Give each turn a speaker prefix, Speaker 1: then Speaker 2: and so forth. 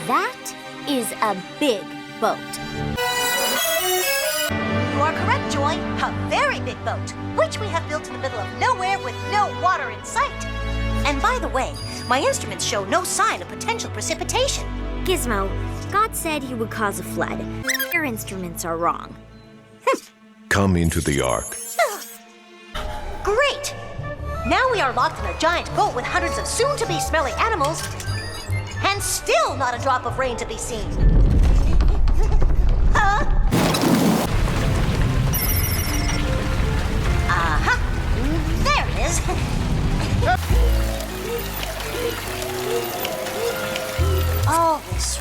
Speaker 1: That is a big boat.
Speaker 2: You are correct, Joy. A very big boat, which we have built in the middle of nowhere with no water in sight. And by the way, my instruments show no sign of potential precipitation.
Speaker 1: Gizmo, God said he would cause a flood. Your instruments are wrong.
Speaker 3: Come into the ark.
Speaker 2: Great! Now we are locked in a giant boat with hundreds of soon-to-be smelly animals, and still not a drop of rain to be seen. Huh? Aha! There it is. Oh, this